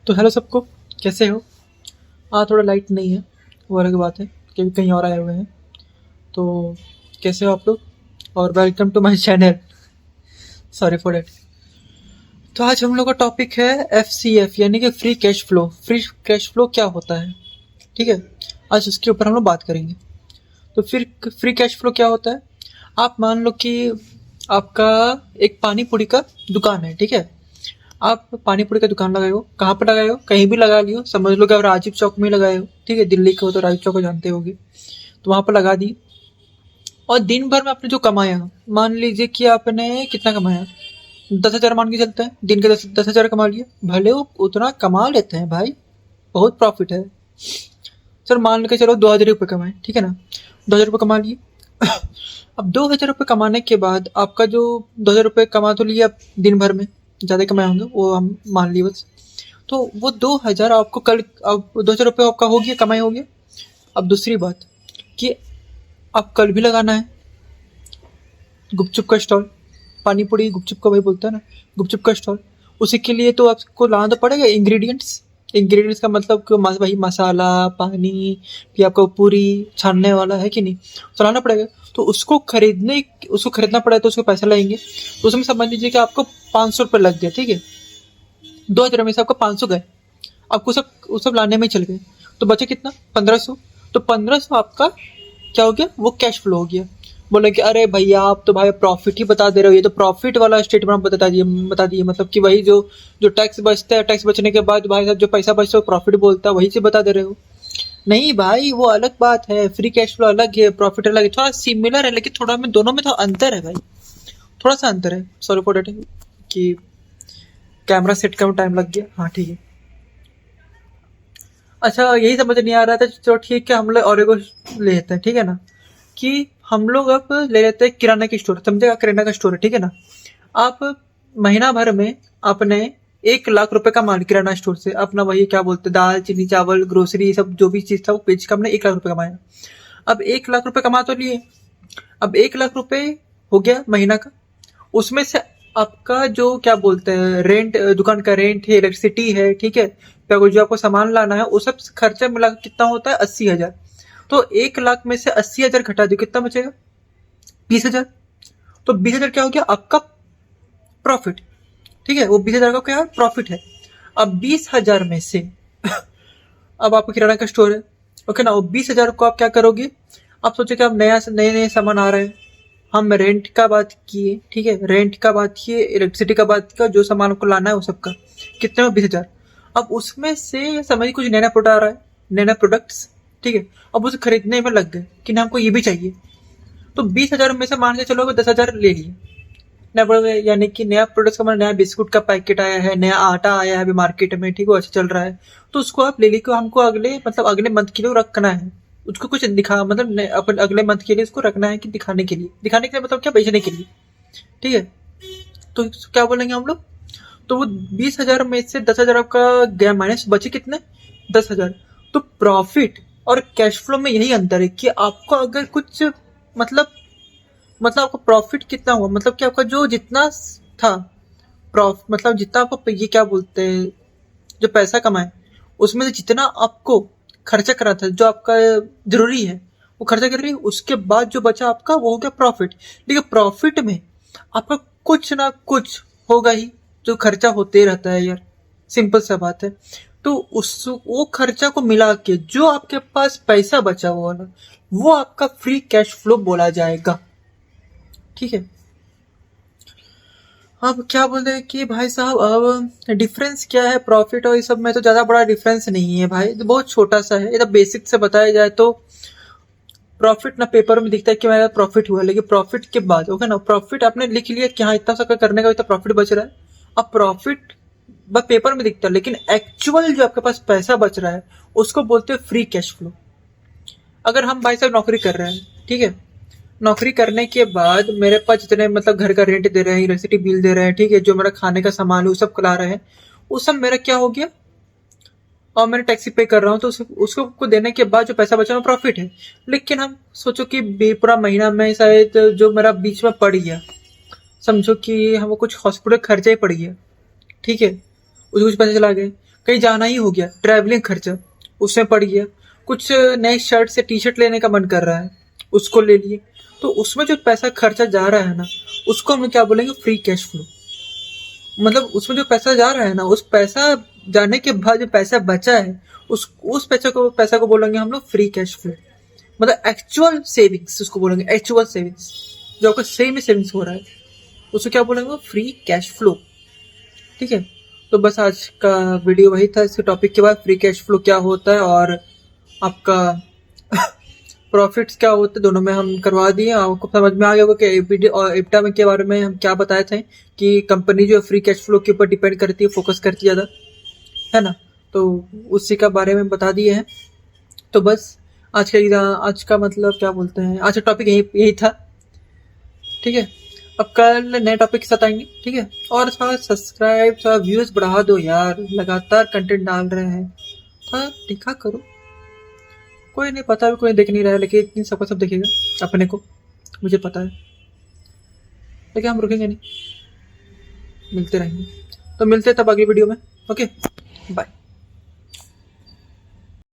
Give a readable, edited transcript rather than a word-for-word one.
तो हेलो सबको, कैसे हो? थोड़ा लाइट नहीं है, वो अलग बात है क्योंकि कहीं और आए हुए हैं। तो कैसे हो आप लोग? और welcome to my channel. Sorry for that. तो आज हम लोग का टॉपिक है FCF यानी कि free cash flow. Free cash flow क्या होता है? ठीक है, आज उसके ऊपर हम लोग बात करेंगे। तो फिर फ्री कैश फ्लो क्या होता है? आप मान लो कि आपका एक पानी पूरी का दुकान है, ठीक है। आप पानी पूरी का दुकान लगाए हो, कहाँ पर लगाए हो? कहीं भी लगा लियो, समझ लो कि आप राजीव चौक में लगाए हो, ठीक है। दिल्ली के हो तो राजीव चौक को जानते होगे, तो वहां पर लगा दी। और दिन भर में आपने जो कमाया, मान लीजिए कि आपने कितना कमाया, 10,000 मान के चलते हैं। दिन के 10,000 कमा लिए, भले वो उतना कमा लेते हैं भाई, बहुत प्रॉफिट है। सर मान के चलो 2,000 रुपये कमाए, ठीक है ना। 2,000 रुपये कमा लिए। अब 2,000 रुपये कमाने के बाद आपका जो 2,000 रुपये कमा तो लिया दिन भर में, ज़्यादा कमाए होंगे वो हम मान लिए बस। तो वो 2,000 आपको कल, अब 2,000 रुपये आपका हो गया, कमाई हो गया। अब दूसरी बात कि आप कल भी लगाना है गुपचुप का स्टॉल। पानी पूरी गुपचुप का वही बोलता है ना, गुपचुप का स्टॉल। उसी के लिए तो आपको लाना तो पड़ेगा इंग्रेडिएंट्स। इंग्रेडिएंट्स का मतलब कि वही मसाला, पानी, फिर आपको पूरी छानने वाला है कि नहीं, तो लाना पड़ेगा। तो उसको खरीदना पड़ेगा, तो उसको पैसा लगेंगे। तो उसमें समझ लीजिए कि आपको 500 रुपये लग गया, ठीक है। 2,000 में से आपको 500 गए, आपको सब लाने में ही चल गए, तो बचे कितना? 1,500। तो 1,500 आपका क्या हो गया? वो कैश फ्लो हो गया। बोले कि अरे भैया आप तो भाई प्रॉफिट ही बता दे रहे हो, ये तो प्रॉफिट वाला स्टेटमेंट आप बता दिए मतलब कि वही जो जो टैक्स बचता है, टैक्स बचने के बाद भाई साहब जो पैसा बचता है वो प्रॉफिट बोलता है, वही से बता दे रहे हो। नहीं भाई, वो अलग बात है। फ्री कैश फ्लो अलग है, प्रॉफिट अलग है। थोड़ा सिमिलर है लेकिन थोड़ा में दोनों में थोड़ा अंतर है भाई, थोड़ा सा अंतर है। सॉरी फॉर डेट कि कैमरा सेट करने में टाइम लग गया। हाँ ठीक है। अच्छा, यही समझ नहीं आ रहा था, चलो ठीक है हम लोग और एगो ले लेते हैं, ठीक है ना। कि हम लोग अब ले लेते हैं किराना की स्टोर, समझेगा? किराना का स्टोर है, ठीक है ना। आप महीना भर में आपने 1 लाख रुपए का मान, किराना स्टोर से अपना वही क्या बोलते हैं, दाल चीनी चावल ग्रोसरी सब जो भी चीज था वो बेच के हमने 1 लाख रुपए कमाया। अब 1 लाख रुपए कमा तो लिए। अब 1 लाख रुपए हो गया महीना का। उसमें से आपका जो क्या बोलते हैं रेंट, दुकान का रेंट है, इलेक्ट्रिसिटी है, ठीक है। फिर जो आपको सामान लाना है वो सब खर्चा मिला के कितना होता है? 80,000। तो 1 लाख में से 80,000 घटा दो, कितना बचेगा? 20,000। तो 20,000 क्या हो गया आपका? प्रॉफिट। ठीक है, वो 20,000 का क्या प्रॉफिट है। अब 20,000 में से अब आपका किराना का स्टोर है, ओके ना। वो 20,000 को आप क्या करोगे? आप सोचो कि आप नए नए सामान आ रहे हैं, हम रेंट का बात किए, ठीक है, रेंट का बात किए, इलेक्ट्रिसिटी का बात किया, जो सामान आपको लाना है वो सबका कितने में? 20,000। अब उसमें से समझिए कुछ नया प्रोडक्ट आ रहा है, नया प्रोडक्ट्स, ठीक है। अब उसे खरीदने में लग गए कि ना हमको ये भी चाहिए। तो 20,000 में से मान के चलो 10,000 ले लिए नया प्रोडक्ट, यानी कि नया प्रोडक्ट का मतलब नया बिस्कुट का पैकेट आया है, नया आटा आया है अभी मार्केट में, ठीक है, वो अच्छा चल रहा है। तो उसको आप ले लीजिए, हमको अगले मंथ के लिए रखना है। उसको कुछ दिखा मतलब अपन अगले मंथ के लिए उसको रखना है कि दिखाने के लिए मतलब क्या, बेचने के लिए, ठीक है। तो क्या बोलेंगे हम लोग? तो वो 20,000 में से 10,000 आपका गया माइनस, बचे कितने? 10,000। तो प्रॉफिट और कैश फ्लो में यही अंतर है कि आपको अगर कुछ मतलब आपको प्रॉफिट कितना हुआ, मतलब कि आपका जो जितना था मतलब जितना आपको ये क्या बोलते हैं, जो पैसा कमाए उसमें से जितना आपको खर्चा करा था, जो आपका जरूरी है वो खर्चा कर रही है, उसके बाद जो बचा आपका वो हो गया प्रॉफिट। लेकिन प्रॉफिट में आपका कुछ ना कुछ होगा ही, जो खर्चा होते रहता है यार, सिंपल सा बात है। तो उस वो खर्चा को मिला के जो आपके पास पैसा बचा हुआ ना, वो आपका फ्री कैश फ्लो बोला जाएगा, ठीक है। अब क्या बोल रहे हैं कि भाई साहब अब डिफरेंस क्या है प्रॉफिट और ये सब में? तो ज्यादा बड़ा डिफरेंस नहीं है भाई, तो बहुत छोटा सा है। ये तो बेसिक से बताया जाए तो प्रॉफिट ना पेपर में दिखता है कि मेरा प्रॉफिट हुआ, लेकिन प्रॉफिट के बाद, ओके ना, प्रॉफिट आपने लिख लिया कि हाँ इतना सा करने का इतना प्रॉफिट बच रहा है। अब प्रॉफिट बस पेपर में दिखता है, लेकिन एक्चुअल जो आपके पास पैसा बच रहा है उसको बोलते हैं फ्री कैश फ्लो। अगर हम भाई साहब नौकरी कर रहे हैं, ठीक है, नौकरी करने के बाद मेरे पास जितने मतलब घर का रेंट दे रहे हैं, इलेक्ट्रिसिटी बिल दे रहे हैं, ठीक है, जो मेरा खाने का सामान है वो सब ला रहे हैं, वो सब मेरा क्या हो गया? और मैंने टैक्सी पे कर रहा हूँ, तो उसको को देने के बाद जो पैसा बचा वो प्रॉफिट है। लेकिन हम सोचो कि पूरा महीना में शायद जो मेरा बीच में पड़ गया, समझो कि हमको कुछ हॉस्पिटल खर्चा ही पड़ गया, ठीक है, उसको कुछ पैसे चला गए। कहीं जाना ही हो गया, ट्रैवलिंग खर्चा उसमें पड़ गया, कुछ नए शर्ट से टी शर्ट लेने का मन कर रहा है, उसको ले लिए, तो उसमें जो पैसा खर्चा जा रहा है ना, उसको हम क्या बोलेंगे, फ्री कैश फ्लो। मतलब उसमें जो पैसा जा रहा है ना, उस पैसा जाने के बाद जो पैसा बचा है, उस पैसा को बोलेंगे हम लोग फ्री कैश फ्लो। मतलब एक्चुअल सेविंग्स उसको बोलेंगे, एक्चुअल सेविंग्स जो आपका सही में सेविंग्स हो रहा है, उसको क्या बोलेंगे, फ्री कैश फ्लो। ठीक है, तो बस आज का वीडियो वही था इसके टॉपिक के बाद, फ्री कैश फ्लो क्या होता है और आपका प्रॉफिट्स क्या होते हैं, दोनों में हम करवा दिए। आपको समझ में आ गया होगा कि एबिटा में के बारे में हम क्या बताए थे, कि कंपनी जो फ्री कैश फ्लो के ऊपर डिपेंड करती है, फोकस करती है ज़्यादा, है ना, तो उसी का बारे में बता दिए हैं। तो बस आज का मतलब क्या बोलते हैं, आज का टॉपिक यही था। ठीक है, अब कल नए टॉपिक के साथ आएंगे। ठीक है, और थोड़ा सब्सक्राइब, थोड़ा व्यूज बढ़ा दो यार, लगातार कंटेंट डाल रहे हैं, थोड़ा देखा करो। कोई नहीं, पता भी कोई देख नहीं रहा है, लेकिन सबका सब देखेगा अपने को, मुझे पता है, लेकिन हम रुकेंगे नहीं, मिलते रहेंगे। तो मिलते हैं तब अगली वीडियो में। Okay, bye.